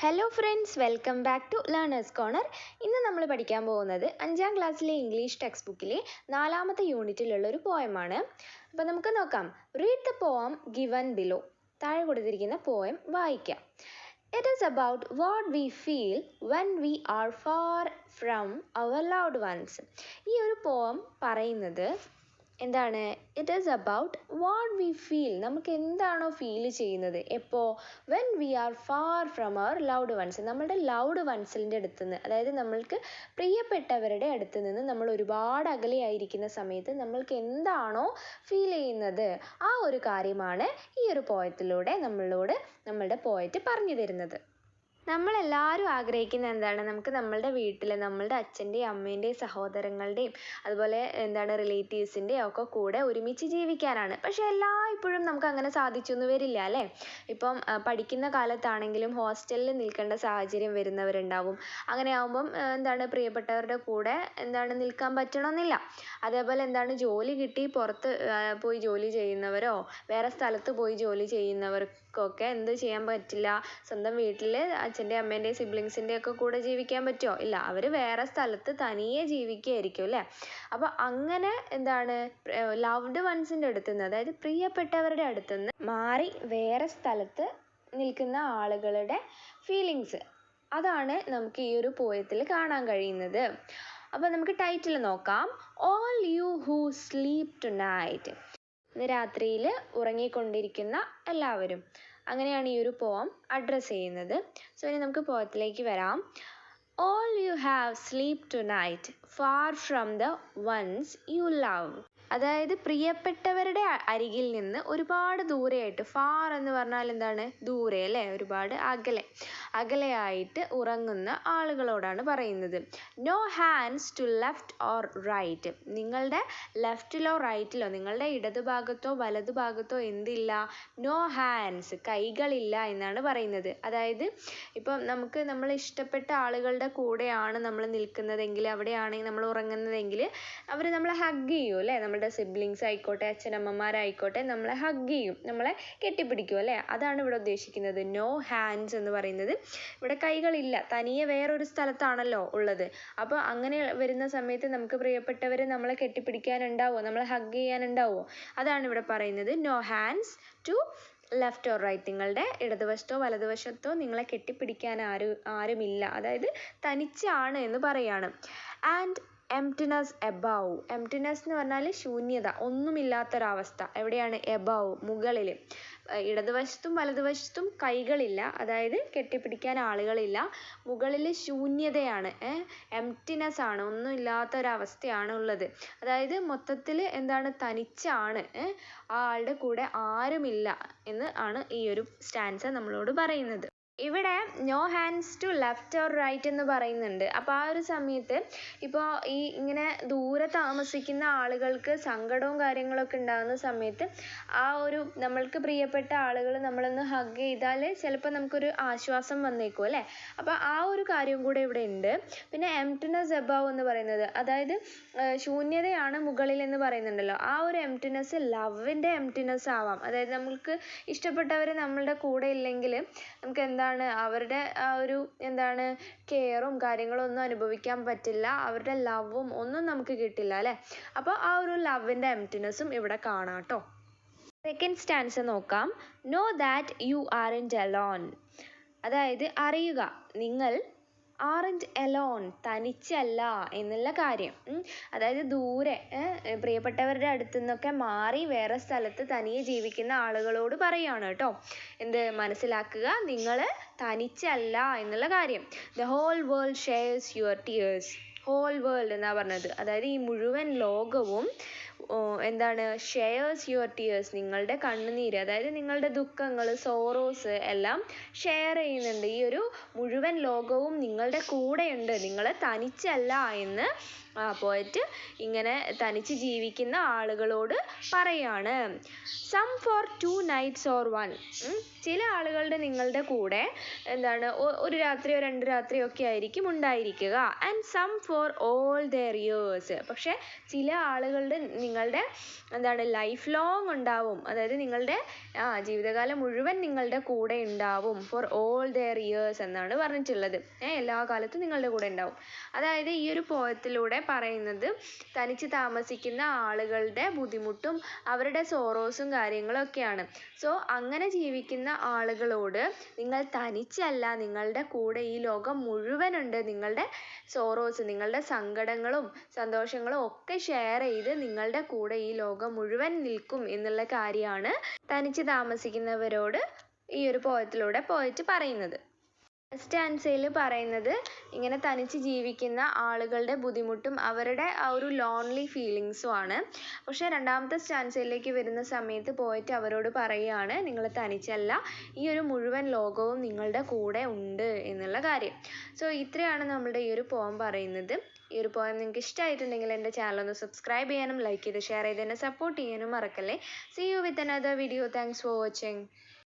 Hello friends, welcome back to learners corner. ഇന്ന് നമ്മൾ പഠിക്കാൻ പോകുന്നത് 5ാം ക്ലാസ്സിലെ ഇംഗ്ലീഷ് ടെക്സ്റ്റ് ബുക്കിലെ 4ാമത്തെ യൂണിറ്റിലുള്ള ഒരു പോയമാണ്. അപ്പോൾ നമുക്ക് നോക്കാം. Read the poem given below. താഴെ കൊടുത്തിരിക്കുന്ന പോയം വായിക്കാം. It is about what we feel when we are far from our loved ones. ഈ ഒരു പോയം പറയുന്നത് എന്താണ്? It is about what we feel. നമുക്ക് എന്താണോ ഫീൽ ചെയ്യുന്നത് എപ്പോൾ? When we are far from our loved ones. നമ്മുടെ ലവ്ഡ് വൺസിൻ്റെ അടുത്ത് നിന്ന്, അതായത് നമ്മൾക്ക് പ്രിയപ്പെട്ടവരുടെ അടുത്ത് നിന്ന് നമ്മൾ ഒരുപാട് അകലെയായിരിക്കുന്ന സമയത്ത് നമ്മൾക്ക് എന്താണോ ഫീൽ ചെയ്യുന്നത് ആ ഒരു കാര്യമാണ് ഈ ഒരു പോയത്തിലൂടെ നമ്മളുടെ പോയറ്റ് പറഞ്ഞു തരുന്നത്. നമ്മളെല്ലാവരും ആഗ്രഹിക്കുന്ന എന്താണ്? നമുക്ക് നമ്മളുടെ വീട്ടിൽ നമ്മളുടെ അച്ഛൻ്റെയും അമ്മേൻ്റെയും സഹോദരങ്ങളുടെയും അതുപോലെ റിലേറ്റീവ്സിൻ്റെയും ഒക്കെ കൂടെ ഒരുമിച്ച് ജീവിക്കാനാണ്. പക്ഷേ എല്ലായ്പ്പോഴും നമുക്ക് അങ്ങനെ സാധിച്ചൊന്നും വരില്ല അല്ലേ? ഇപ്പം പഠിക്കുന്ന കാലത്താണെങ്കിലും ഹോസ്റ്റലിൽ നിൽക്കേണ്ട സാഹചര്യം വരുന്നവരുണ്ടാവും. അങ്ങനെ ആകുമ്പം പ്രിയപ്പെട്ടവരുടെ കൂടെ നിൽക്കാൻ പറ്റണമെന്നില്ല. അതേപോലെ ജോലി കിട്ടി പുറത്ത് പോയി ജോലി ചെയ്യുന്നവരോ വേറെ സ്ഥലത്ത് പോയി ജോലി ചെയ്യുന്നവർക്കൊക്കെ എന്ത് ചെയ്യാൻ പറ്റില്ല? സ്വന്തം വീട്ടിൽ അച്ഛൻ്റെ അമ്മേൻ്റെയും സിബ്ലിങ്സിൻ്റെ ഒക്കെ കൂടെ ജീവിക്കാൻ പറ്റുമോ? ഇല്ല. അവർ വേറെ സ്ഥലത്ത് തനിയെ ജീവിക്കുകയായിരിക്കും അല്ലേ? അപ്പോൾ അങ്ങനെ ലവ്ഡ് വൺസിൻ്റെ അടുത്ത് നിന്ന്, അതായത് പ്രിയപ്പെട്ടവരുടെ അടുത്ത് നിന്ന് മാറി വേറെ സ്ഥലത്ത് നിൽക്കുന്ന ആളുകളുടെ ഫീലിങ്സ്, അതാണ് നമുക്ക് ഈ ഒരു പോയത്തിൽ കാണാൻ കഴിയുന്നത്. അപ്പോൾ നമുക്ക് ടൈറ്റിൽ നോക്കാം. All you who sleep tonight. ഇന്ന് രാത്രിയിൽ ഉറങ്ങിക്കൊണ്ടിരിക്കുന്ന എല്ലാവരും, അങ്ങനെയാണ് ഈ ഒരു പോം അഡ്രസ്സ് ചെയ്യുന്നത്. സോ ഇനി നമുക്ക് പോയത്തിലേക്ക് വരാം. All you have sleep tonight far from the ones you love. അതായത് പ്രിയപ്പെട്ടവരുടെ അരികിൽ നിന്ന് ഒരുപാട് ദൂരെയായിട്ട്, ഫാർ എന്ന് പറഞ്ഞാൽ എന്താണ്? ദൂരെ അല്ലേ? ഒരുപാട് അകലെയായിട്ട് ഉറങ്ങുന്ന ആളുകളോടാണ് പറയുന്നത്. No hands to left or right. നിങ്ങളുടെ ലെഫ്റ്റിലോ റൈറ്റിലോ, നിങ്ങളുടെ ഇടതുഭാഗത്തോ വലതുഭാഗത്തോ എന്തില്ല? നോ ഹാൻഡ്സ്, കൈകളില്ല എന്നാണ് പറയുന്നത്. അതായത് ഇപ്പം നമ്മൾ ഇഷ്ടപ്പെട്ട ആളുകളുടെ കൂടെയാണ് നമ്മൾ നിൽക്കുന്നതെങ്കിൽ, അവിടെയാണെങ്കിൽ നമ്മൾ ഉറങ്ങുന്നതെങ്കിൽ അവർ നമ്മളെ ഹഗ് ചെയ്യും അല്ലേ? നമ്മുടെ സിബ്ലിങ്സ് ആയിക്കോട്ടെ, അച്ഛനമ്മമാരായിക്കോട്ടെ, നമ്മളെ ഹഗ് ചെയ്യും, നമ്മളെ കെട്ടിപ്പിടിക്കും അല്ലേ? അതാണ് ഇവിടെ ഉദ്ദേശിക്കുന്നത്. നോ ഹാൻഡ്സ് എന്ന് പറയുന്നത് ഇവിടെ കൈകളില്ല, തനിയെ വേറൊരു സ്ഥലത്താണല്ലോ ഉള്ളത്. അപ്പോൾ അങ്ങനെ വരുന്ന സമയത്ത് നമുക്ക് പ്രിയപ്പെട്ടവർ നമ്മളെ കെട്ടിപ്പിടിക്കാനുണ്ടാവുമോ? നമ്മളെ ഹഗ് ചെയ്യാനുണ്ടാവുമോ? അതാണ് ഇവിടെ പറയുന്നത്. No hands to left or right. നിങ്ങളുടെ ഇടതുവശത്തോ വലതുവശത്തോ നിങ്ങളെ കെട്ടിപ്പിടിക്കാൻ ആരുമില്ല, അതായത് തനിച്ചാണ് എന്ന് പറയാണ്. And emptiness above. എംപ്റ്റിനെസ് എന്ന് പറഞ്ഞാൽ ശൂന്യത, ഒന്നുമില്ലാത്തൊരവസ്ഥ. എവിടെയാണ്? എബവ്, മുകളിൽ. ഇടതുവശത്തും വലതുവശത്തും കൈകളില്ല, അതായത് കെട്ടിപ്പിടിക്കാൻ ആളുകളില്ല. മുകളിൽ ശൂന്യതയാണ്, എംപ്റ്റിനെസ് ആണ്, ഒന്നുമില്ലാത്തൊരവസ്ഥയാണ് ഉള്ളത്. അതായത് മൊത്തത്തിൽ തനിച്ചാണ്, ആ ആളുടെ കൂടെ ആരുമില്ല എന്ന് ആണ് ഈ ഒരു സ്റ്റാൻസ നമ്മളോട് പറയുന്നത്. ഇവിടെ no hands to left or right എന്ന് പറയുന്നുണ്ട്. അപ്പോൾ ആ ഒരു സമയത്ത് ഇപ്പോൾ ഇങ്ങനെ ദൂരെ താമസിക്കുന്ന ആളുകൾക്ക് സങ്കടവും കാര്യങ്ങളൊക്കെ ഉണ്ടാകുന്ന സമയത്ത് ആ ഒരു നമ്മൾക്ക് പ്രിയപ്പെട്ട ആളുകൾ നമ്മളൊന്ന് ഹഗ് ചെയ്താൽ ചിലപ്പോൾ നമുക്കൊരു ആശ്വാസം വന്നേക്കും അല്ലേ? അപ്പോൾ ആ ഒരു കാര്യം കൂടെ ഇവിടെ ഉണ്ട്. പിന്നെ എംപ്റ്റിനെസ് എബവ് എന്ന് പറയുന്നത്, അതായത് ശൂന്യതയാണ് മുകളിൽ എന്ന് പറയുന്നുണ്ടല്ലോ. ആ ഒരു എംപ്റ്റിനെസ് ലവിൻ്റെ എംപ്റ്റിനെസ് ആവാം. അതായത് നമ്മൾക്ക് ഇഷ്ടപ്പെട്ടവർ നമ്മളുടെ കൂടെ ഇല്ലെങ്കിൽ നമുക്ക് അവരുടെ ആ ഒരു കെയറും കാര്യങ്ങളും ഒന്നും അനുഭവിക്കാൻ പറ്റില്ല, അവരുടെ ലവും ഒന്നും നമുക്ക് കിട്ടില്ല അല്ലേ? അപ്പോൾ ആ ഒരു ലവിൻ്റെ എംപ്റ്റിനെസ്സും ഇവിടെ കാണാം കേട്ടോ. സെക്കൻഡ് സ്റ്റാൻസ നോക്കാം. Know that you aren't alone. അതായത് അറിയുക, നിങ്ങൾ ആറൻറ്റ് അലോൺ, തനിച്ചല്ല എന്നുള്ള കാര്യം. അതായത് ദൂരെ പ്രിയപ്പെട്ടവരുടെ അടുത്തു നിന്നൊക്കെ മാറി വേറെ സ്ഥലത്ത് തനിയെ ജീവിക്കുന്ന ആളുകളോട് പറയുകയാണ് കേട്ടോ. മനസ്സിലാക്കുക, നിങ്ങൾ തനിച്ചല്ല എന്നുള്ള കാര്യം. The whole world shares your tears. Whole world എന്നാ പറഞ്ഞത്, അതായത് ഈ മുഴുവൻ ലോകവും ഷെയർസ് യുവർ ടിയേഴ്സ്, നിങ്ങളുടെ കണ്ണുനീര്, അതായത് നിങ്ങളുടെ ദുഃഖങ്ങൾ, സോറോസ് എല്ലാം ഷെയർ ചെയ്യുന്നുണ്ട്. ഈ ഒരു മുഴുവൻ ലോകവും നിങ്ങളുടെ കൂടെയുണ്ട്, നിങ്ങൾ തനിച്ചല്ല എന്ന് പോയറ്റ് ഇങ്ങനെ തനിച്ച് ജീവിക്കുന്ന ആളുകളോട് പറയാണ്. Some for 2 nights or 1. ചില ആളുകളുടെ നിങ്ങളുടെ കൂടെ എന്താണ് ഒരു രാത്രിയോ 2 രാത്രിയോ ഒക്കെ ആയിരിക്കും ഉണ്ടായിരിക്കുക. And some for all their years. പക്ഷെ ചില ആളുകളുടെ നിങ്ങളുടെ എന്താണ് ലൈഫ് ലോങ് ഉണ്ടാവും. അതായത് നിങ്ങളുടെ ജീവിതകാലം മുഴുവൻ നിങ്ങളുടെ കൂടെ ഉണ്ടാവും. ഫോർ ഓൾ ദെയർ ഇയേഴ്സ് എന്നാണ് പറഞ്ഞിട്ടുള്ളത്. എല്ലാ കാലത്തും നിങ്ങളുടെ കൂടെ ഉണ്ടാവും. അതായത് ഈ ഒരു പോയത്തിലൂടെ പറയുന്നത് തനിച്ച് താമസിക്കുന്ന ആളുകളുടെ ബുദ്ധിമുട്ടും അവരുടെ സോറോസും കാര്യങ്ങളൊക്കെയാണ്. സോ അങ്ങനെ ജീവിക്കുന്ന ആളുകളോട് നിങ്ങൾ തനിച്ചല്ല, നിങ്ങളുടെ കൂടെ ഈ ലോകം മുഴുവനുണ്ട്. നിങ്ങളുടെ സോറോസ്, നിങ്ങളുടെ സങ്കടങ്ങളും സന്തോഷങ്ങളും ഒക്കെ ഷെയർ ചെയ്ത് നിങ്ങളുടെ കൂടെ ഈ ലോകം മുഴുവൻ നിൽക്കും എന്നുള്ള കാര്യമാണ് തനിച്ച് താമസിക്കുന്നവരോട് ഈ ഒരു പോയത്തിലൂടെ പോയിട്ട് പറയുന്നത്. ഫസ്റ്റ് ആൻസറിൽ പറയുന്നത് ഇങ്ങനെ തനിച്ച് ജീവിക്കുന്ന ആളുകളുടെ ബുദ്ധിമുട്ടും അവരുടെ ആ ഒരു ലോൺലി ഫീലിങ്സും ആണ്. പക്ഷേ രണ്ടാമത്തെ സ്റ്റാൻസയിലേക്ക് വരുന്ന സമയത്ത് പോയിട്ട് അവരോട് പറയുകയാണ് നിങ്ങൾ തനിച്ചല്ല, ഈ ഒരു മുഴുവൻ ലോകവും നിങ്ങളുടെ കൂടെ ഉണ്ട് എന്നുള്ള കാര്യം. സോ ഇത്രയാണ് നമ്മളുടെ ഈ ഒരു പോയം പറയുന്നത്. ഈ ഒരു പോയം നിങ്ങൾക്ക് ഇഷ്ടമായിട്ടുണ്ടെങ്കിൽ എൻ്റെ ചാനൽ ഒന്ന് സബ്സ്ക്രൈബ് ചെയ്യാനും ലൈക്ക് ചെയ്ത് ഷെയർ ചെയ്ത് എന്നെ സപ്പോർട്ട് ചെയ്യാനും മറക്കല്ലേ. See you with another video. Thanks for watching.